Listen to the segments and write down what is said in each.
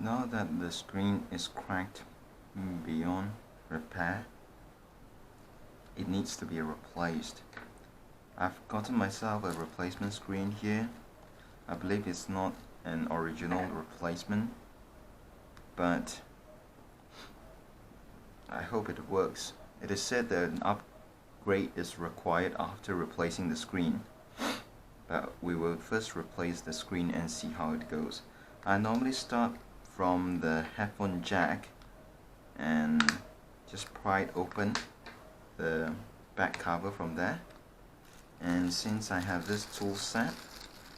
Now that the screen is cracked beyond repair, it needs to be replaced. I've gotten myself a replacement screen here. I believe it's not an original replacement, but I hope it works. It is said that an upgrade is required after replacing the screen, but we will first replace the screen and see how it goes. I normally start from the headphone jack and just pry open the back cover from there, and since I have this tool set,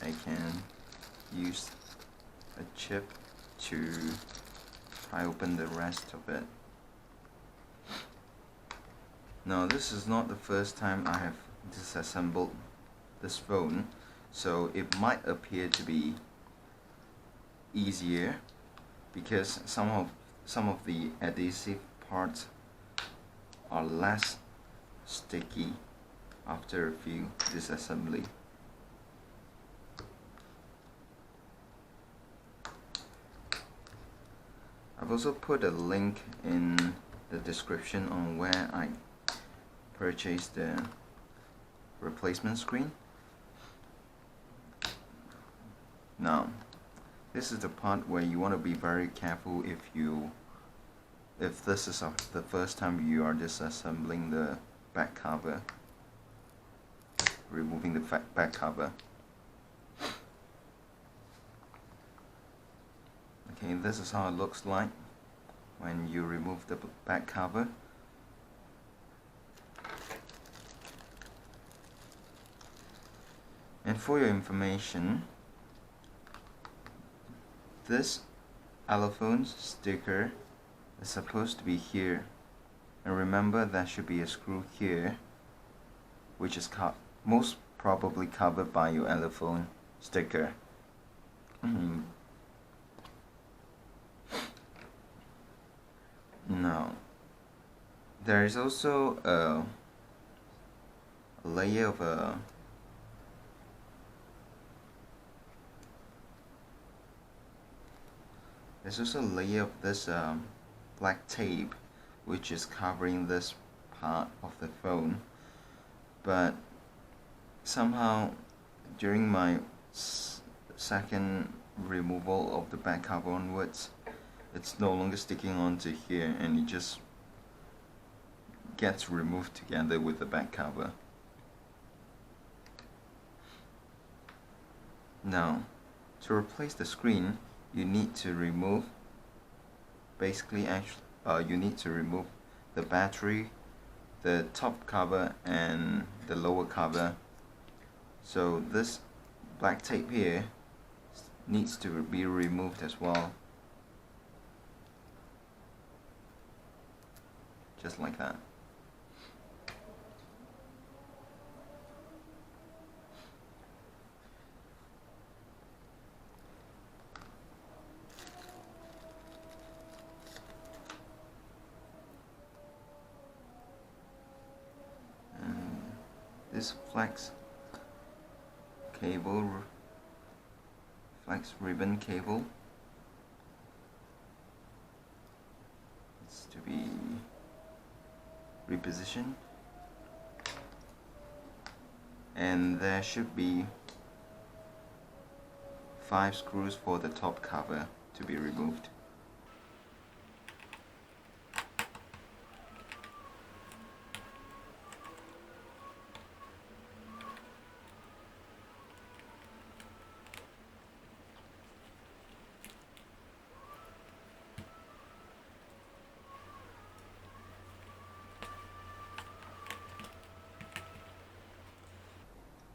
I can use a chip to pry open the rest of it. Now, this is not the first time I have disassembled this phone, so it might appear to be easier because some of the adhesive parts are less sticky after a few disassembly. I've also put a link in the description on where I purchased the replacement screen. Now, this is the part where you want to be very careful if this is the first time you are disassembling the back cover, removing the back cover. Okay, this is how it looks like when you remove the back cover. And for your information, this elephone sticker is supposed to be here, and remember there should be a screw here, which is most probably covered by your elephone sticker. Now, there is also a layer of there's also a layer of this black tape which is covering this part of the phone, but somehow during my second removal of the back cover onwards, it's no longer sticking onto here and it just gets removed together with the back cover. Now, to replace the screen, you need to remove you need to remove the battery, the top cover and the lower cover. So this black tape here needs to be removed as well, just like that. This flex ribbon cable is to be repositioned, and there should be 5 screws for the top cover to be removed.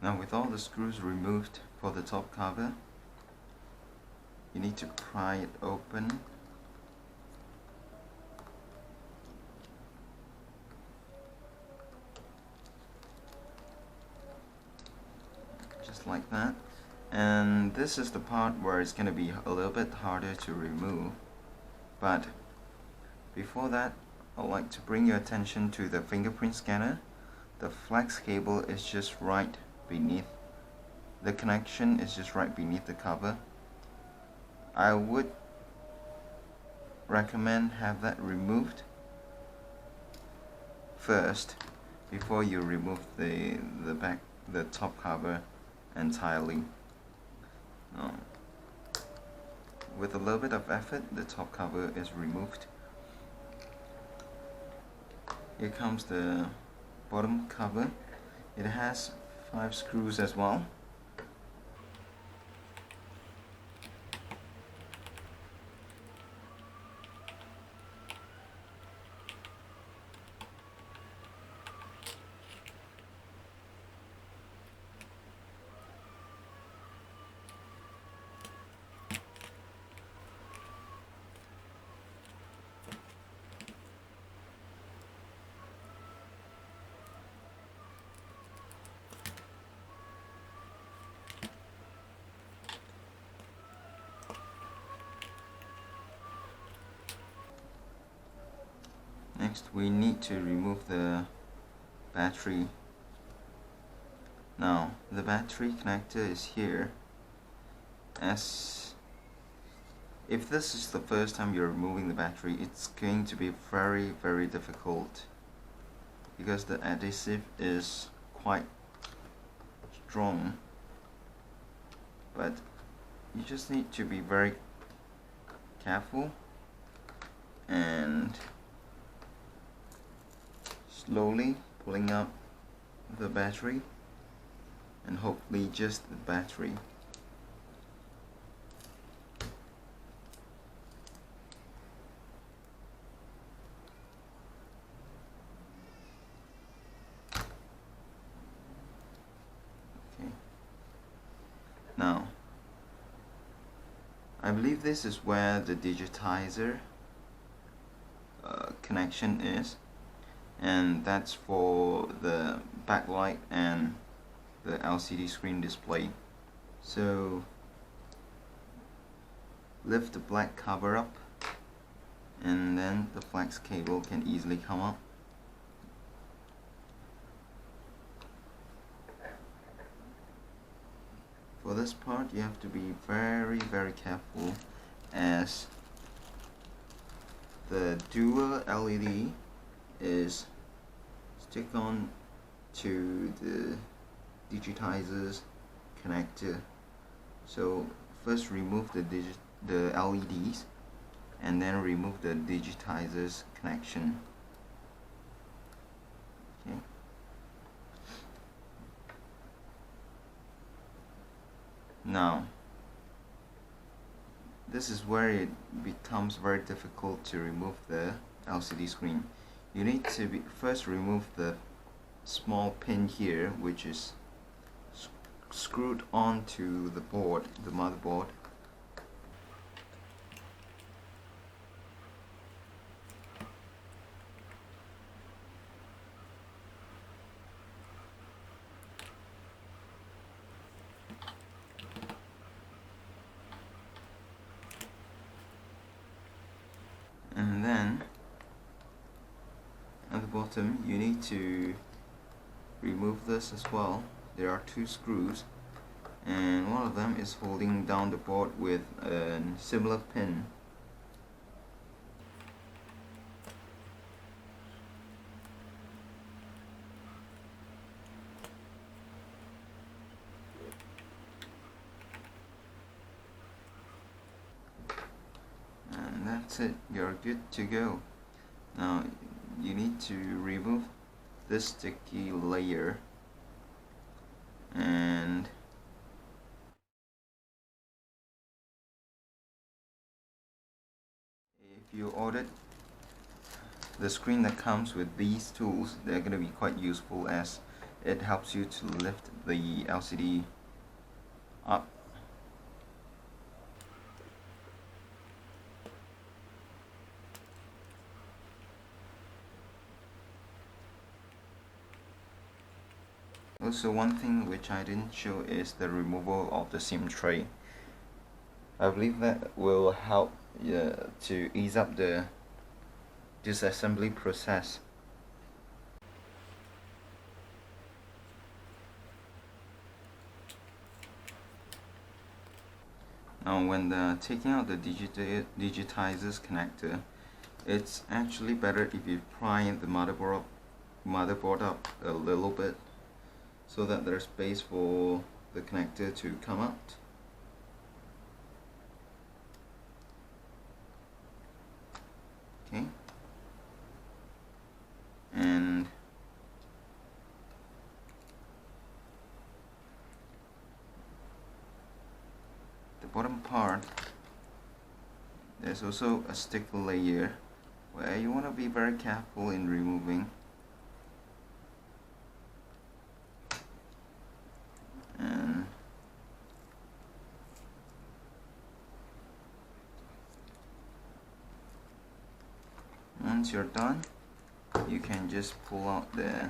Now, with all the screws removed for the top cover, you need to pry it open. Just like that. And this is the part where it's going to be a little bit harder to remove. But before that, I'd like to bring your attention to the fingerprint scanner. The flex cable is just right beneath, the connection is just right beneath the cover. I would recommend have that removed first before you remove the top cover entirely. With a little bit of effort, the top cover is removed. Here comes the bottom cover. It has 5 screws as well. Next, we need to remove the battery. Now, the battery connector is here. If this is the first time you're removing the battery, it's going to be very difficult because the adhesive is quite strong. But you just need to be very careful and slowly pulling up the battery, and hopefully just the battery. Okay. Now, I believe this is where the digitizer connection is, and that's for the backlight and the LCD screen display. So lift the black cover up, and then the flex cable can easily come up. For this part, you have to be very careful, as the dual LED is stick on to the digitizer's connector. So first remove the LEDs and then remove the digitizer's connection. Okay. Now, this is where it becomes very difficult to remove the LCD screen. You need to first remove the small pin here, which is screwed onto the board, the motherboard. And then at the bottom you need to remove this as well. There are 2 screws, and one of them is holding down the board with a similar pin. And that's it, you're good to go. Now you need to remove this sticky layer, and if you ordered the screen that comes with these tools, they're going to be quite useful, as it helps you to lift the LCD up. Also, one thing which I didn't show is the removal of the SIM tray. I believe that will help to ease up the disassembly process. Now when taking out the digitizer's connector, it's actually better if you pry the motherboard up a little bit so that there's space for the connector to come out. Okay, and the bottom part, there's also a sticker layer where you want to be very careful in removing. And once you're done, you can just pull out the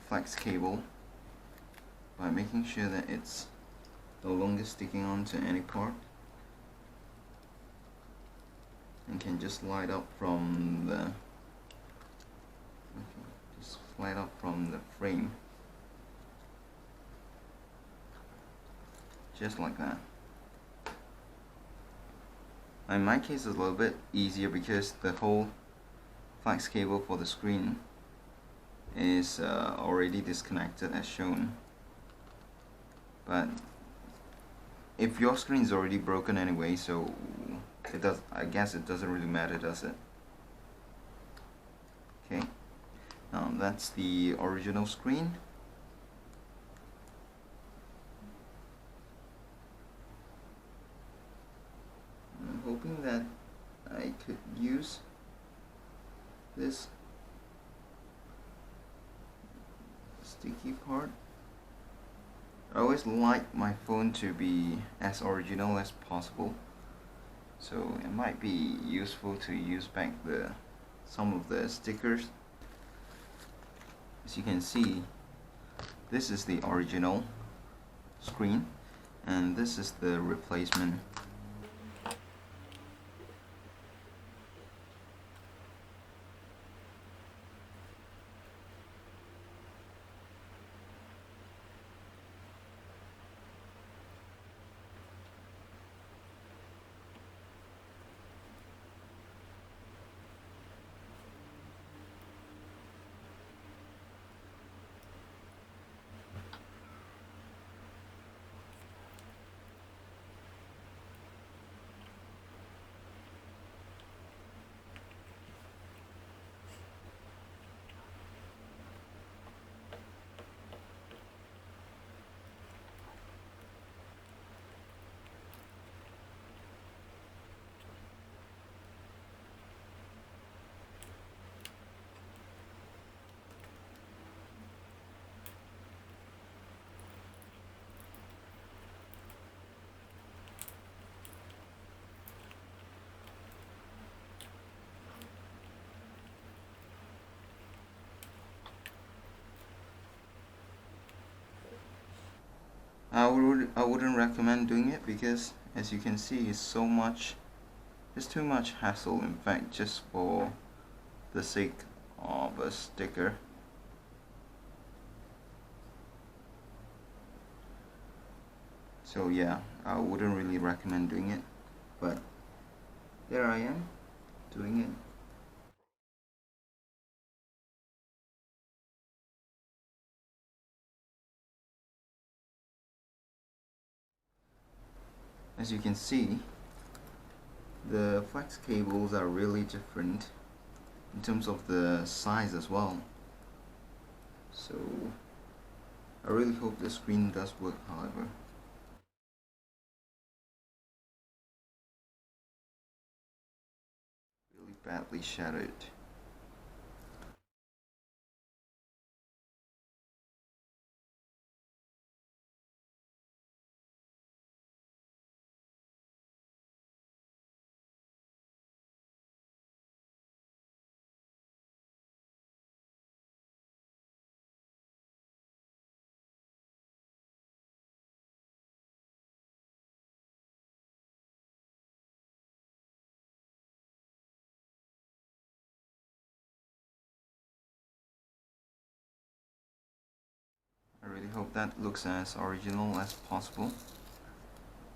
flex cable by making sure that it's no longer sticking onto any part, and can just slide up from the frame, just like that. In my case, it's a little bit easier because the whole flex cable for the screen is already disconnected as shown. But if your screen is already broken anyway, so I guess it doesn't really matter, does it? Okay, that's the original screen. I'm hoping that I could use this sticky part. I always like my phone to be as original as possible, so it might be useful to use back some of the stickers. As you can see, this is the original screen and this is the replacement. I wouldn't recommend doing it because, as you can see, it's too much hassle, in fact, just for the sake of a sticker. So yeah, I wouldn't really recommend doing it, but there I am doing it. As you can see, the flex cables are really different in terms of the size as well. So I really hope the screen does work, however. Really badly shattered. I really hope that looks as original as possible.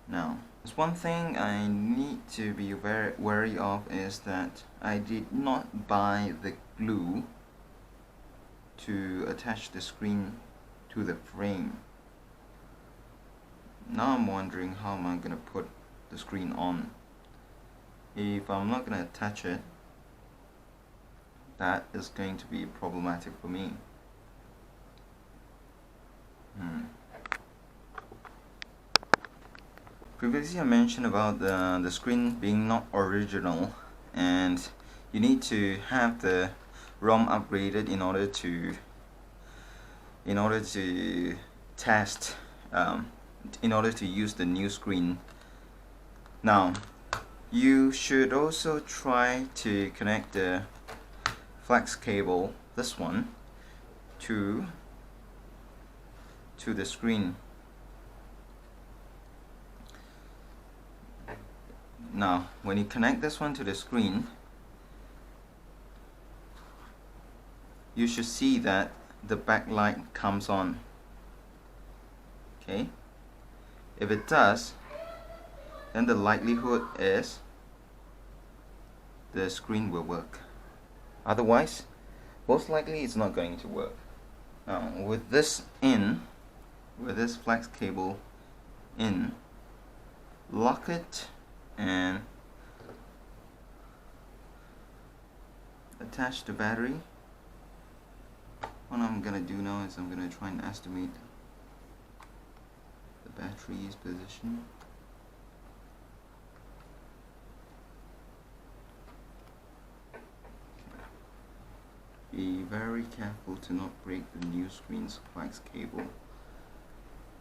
Now, there's one thing I need to be very wary of is that I did not buy the glue to attach the screen to the frame. Now I'm wondering how am I going to put the screen on. If I'm not going to attach it, that is going to be problematic for me. Previously I mentioned about the screen being not original, and you need to have the ROM upgraded in order to test, in order to use the new screen. Now, you should also try to connect the flex cable, this one, to the screen. Now, when you connect this one to the screen, you should see that the backlight comes on. Okay? If it does, then the likelihood is the screen will work. Otherwise, most likely it's not going to work. Now, with this flex cable in, lock it and attach the battery. What I'm gonna do now is I'm gonna try and estimate the battery's position. Be very careful to not break the new screen's flex cable,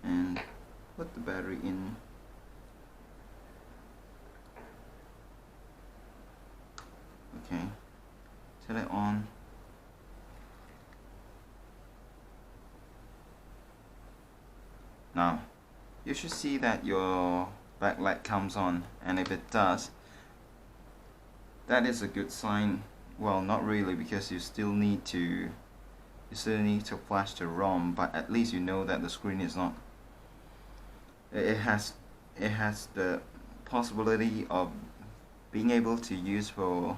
and put the battery in. Okay, set it on. Now, you should see that your backlight comes on, and if it does, that is a good sign. Well, not really, because you still need to flash the ROM, but at least you know that the screen is not. It has the possibility of being able to use for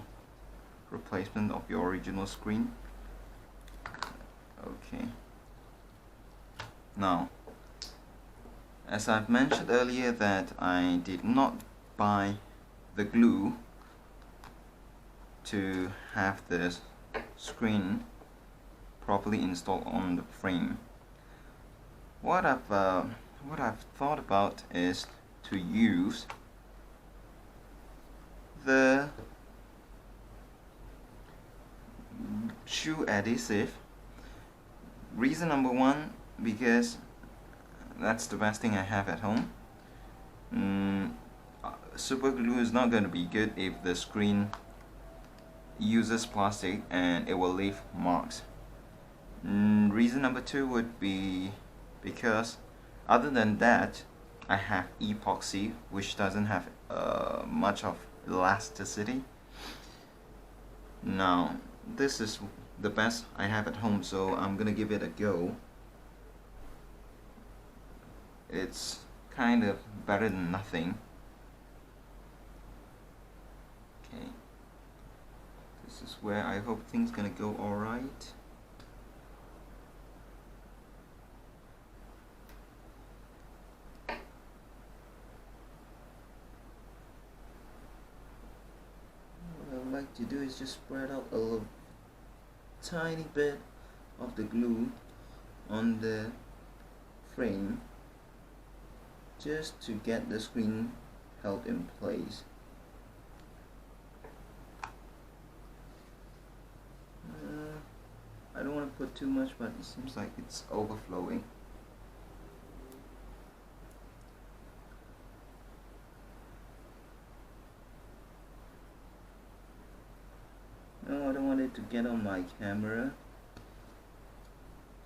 replacement of your original screen. Okay. Now, as I've mentioned earlier that I did not buy the glue to have the screen properly installed on the frame. What I've thought about is to use the shoe adhesive. Reason number one, because that's the best thing I have at home. Super glue is not going to be good if the screen uses plastic and it will leave marks. Reason number two would be because other than that, I have epoxy, which doesn't have much of elasticity. Now, this is the best I have at home, so I'm gonna give it a go. It's kind of better than nothing. Okay, this is where I hope things gonna go alright. What I like to do is just spread out a little tiny bit of the glue on the frame, just to get the screen held in place. I don't want to put too much, but it seems like it's overflowing. No, I don't want it to get on my camera.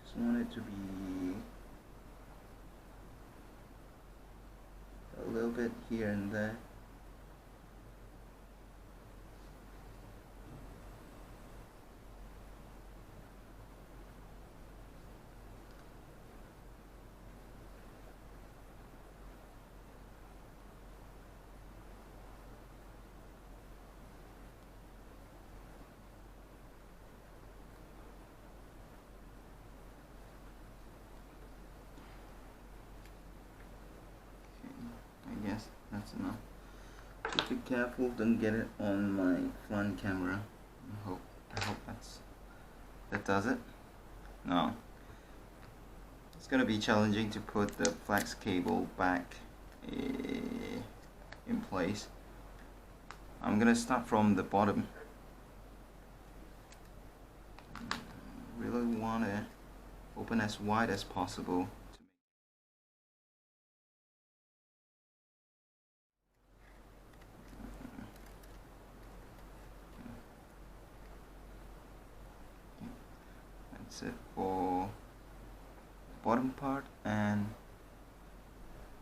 Just want it to be a little bit here and there. careful, don't get it on my front camera. I hope that does it. Now it's gonna be challenging to put the flex cable back in place. I'm gonna start from the bottom. Really want to open as wide as possible. That's it for the bottom part, and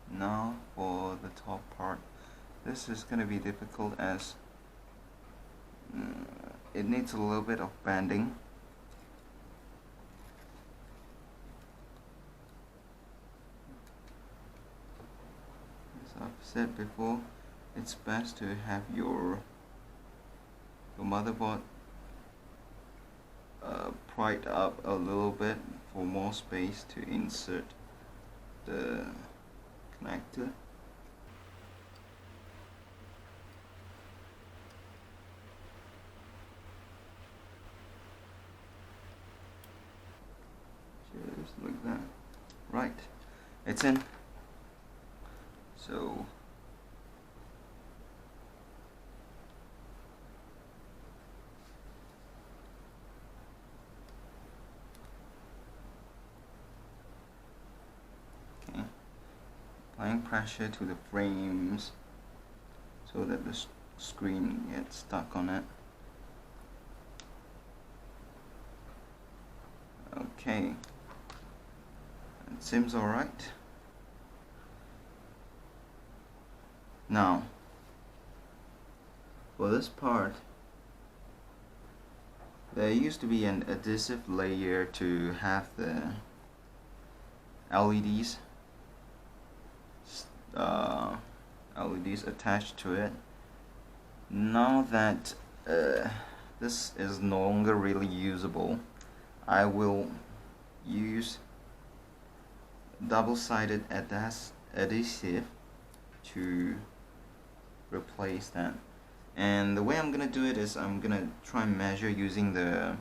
now for the top part. This is going to be difficult as it needs a little bit of bending. As I've said before, it's best to have your motherboard pried up a little bit for more space to insert the connector. Just like that. Right, it's in. So applying pressure to the frames so that the screen gets stuck on it. Okay, it seems alright. Now, for this part, there used to be an adhesive layer to have the LEDs attached to it. Now that this is no longer really usable, I will use double-sided adhesive to replace that. And the way I'm gonna do it is I'm gonna try and measure using the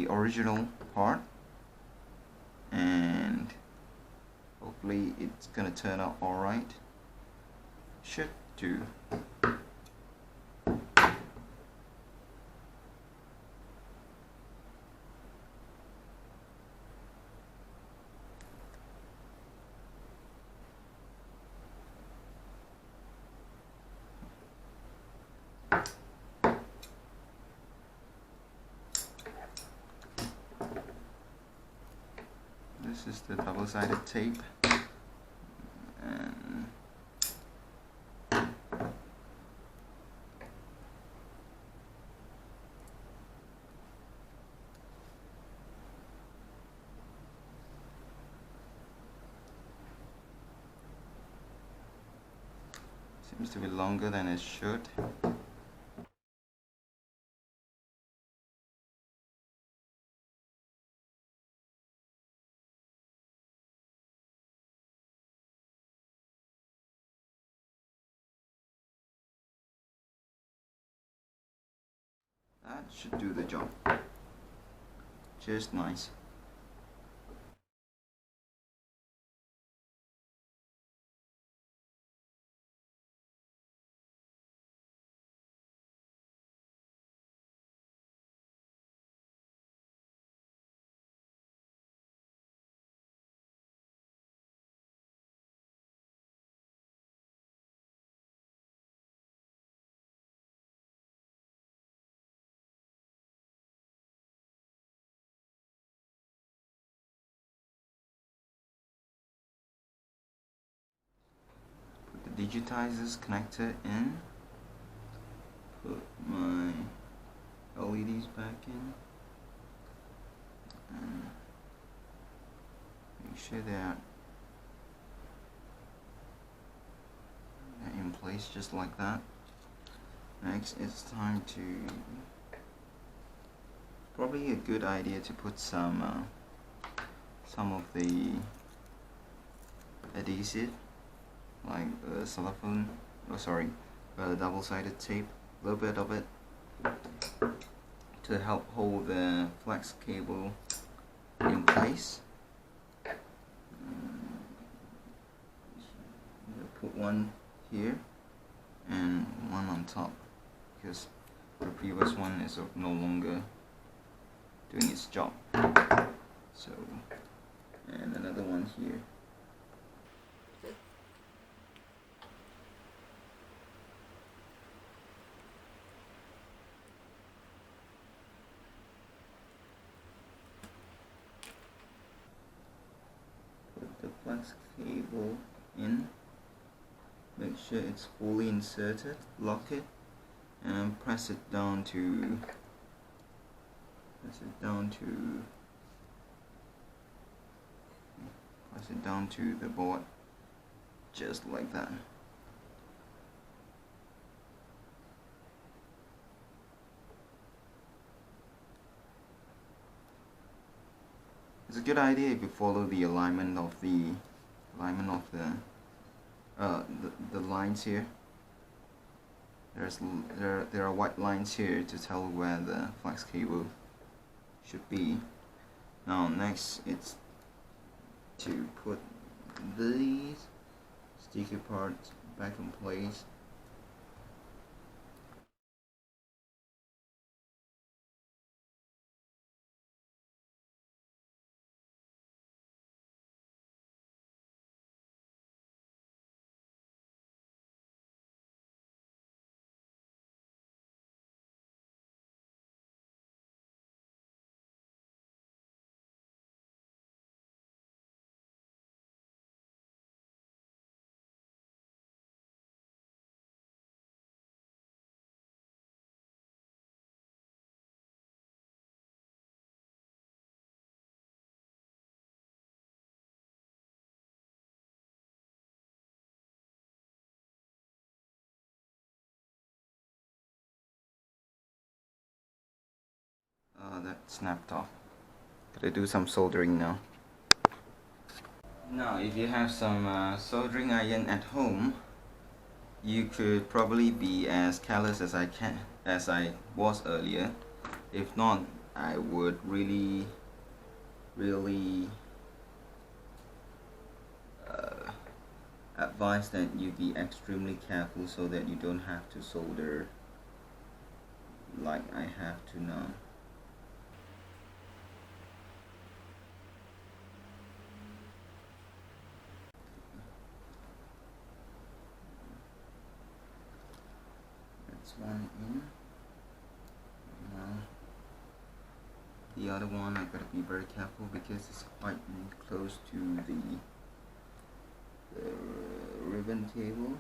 original part, and hopefully it's gonna turn out alright. Should do. This is the double-sided tape, and seems to be longer than it should. That should do the job. Just nice. Put the digitizer's connector in. Put my LEDs back in. And make sure they're in place just like that. Next, it's time to, probably a good idea to put some of the adhesive, like got a double-sided tape, a little bit of it, to help hold the flex cable in place. Put one here and one on top because the previous one is no longer doing its job. So, and another one here. Put the flex cable in. Make sure it's fully inserted, lock it, and press it down to the board, just like that. It's a good idea if you follow the alignment of the lines here. There are white lines here to tell where the flex cable should be. Now next it's to put these sticky parts back in place. That snapped off. Gotta do some soldering now. Now, if you have some soldering iron at home, you could probably be as careless as I was earlier. If not, I would really advise that you be extremely careful so that you don't have to solder like I have to now. That's one in. Now the other one I gotta be very careful because it's quite close to the ribbon cable.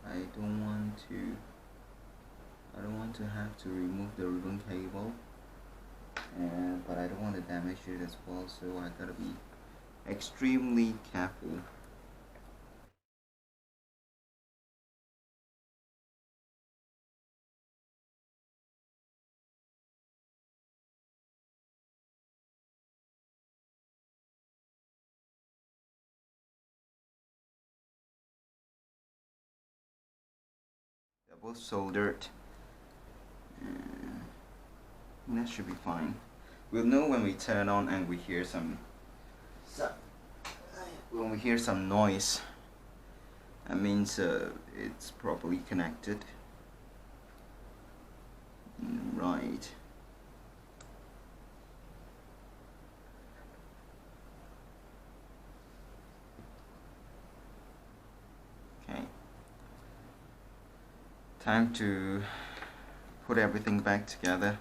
I don't want to have to remove the ribbon cable, but I don't want to damage it as well, so I gotta be extremely careful. They're both soldered. That should be fine. We'll know when we turn on and we hear some noise. That means it's properly connected. Right. Okay. Time to put everything back together.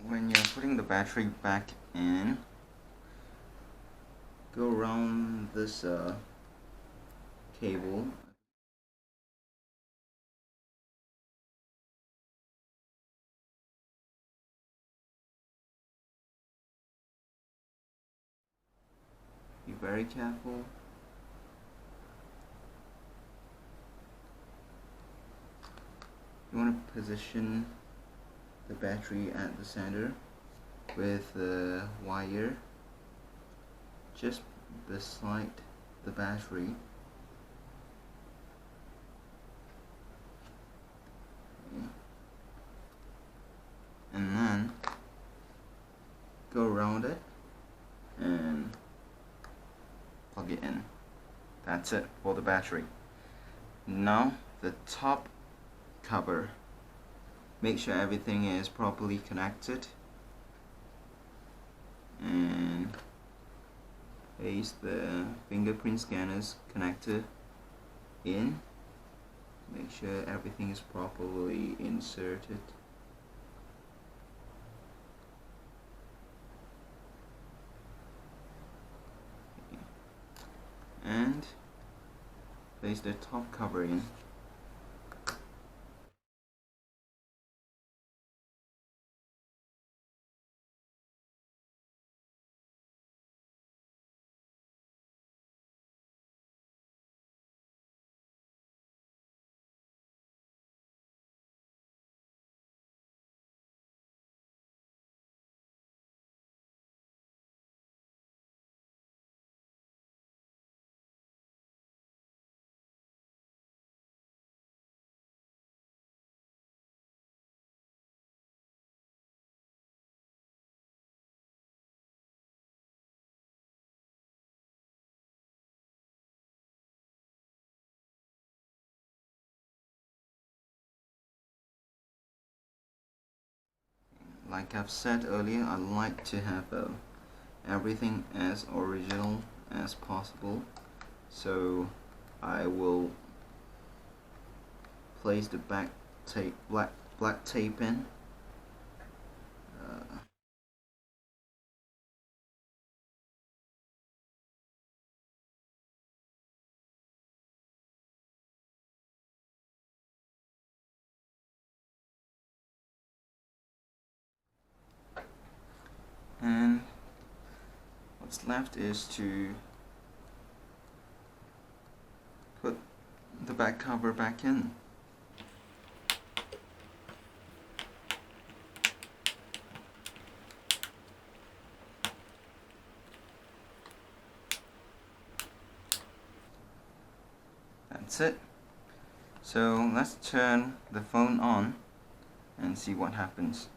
when you're putting the battery back in, go around this cable. Be very careful. You want to position the battery at the center with the wire just beside the battery. Okay. And then go around it and plug it in. That's it for the battery. Now the top cover. Make sure everything is properly connected and place the fingerprint scanner's connector in. Make sure everything is properly inserted. And place the top cover in. Like I've said earlier, I like to have everything as original as possible, so I will place the back tape, black tape in. And what's left is to put the back cover back in. That's it. So let's turn the phone on and see what happens.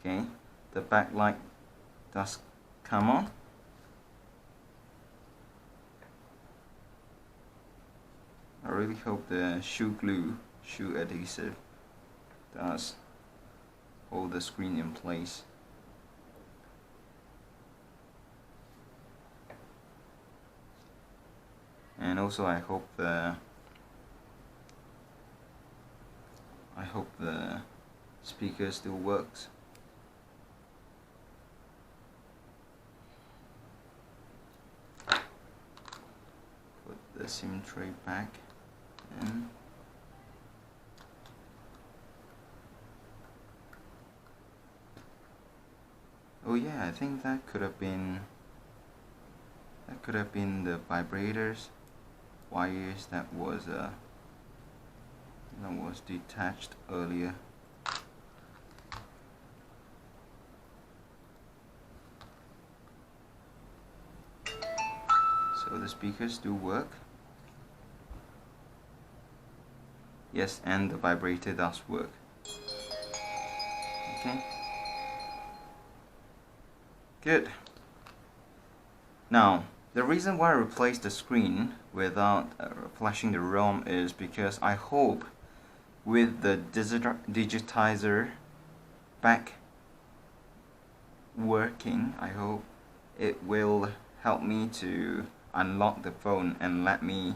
Okay, the backlight does come on. I really hope the shoe adhesive does hold the screen in place. And also I hope the speaker still works. Put the SIM tray back in. Oh yeah, I think that could have been the vibrators wires that was detached earlier. So the speakers do work. Yes, and the vibrator does work. Okay. Good. Now, the reason why I replaced the screen without flashing the ROM is because I hope with the digitizer back working, I hope it will help me to unlock the phone and let me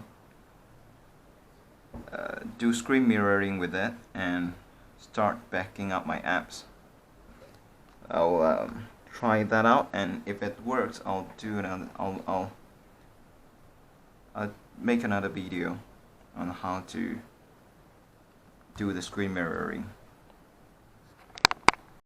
do screen mirroring with it and start backing up my apps. I'll try that out, and if it works, I'll do another. I'll make another video on how to do the screen mirroring.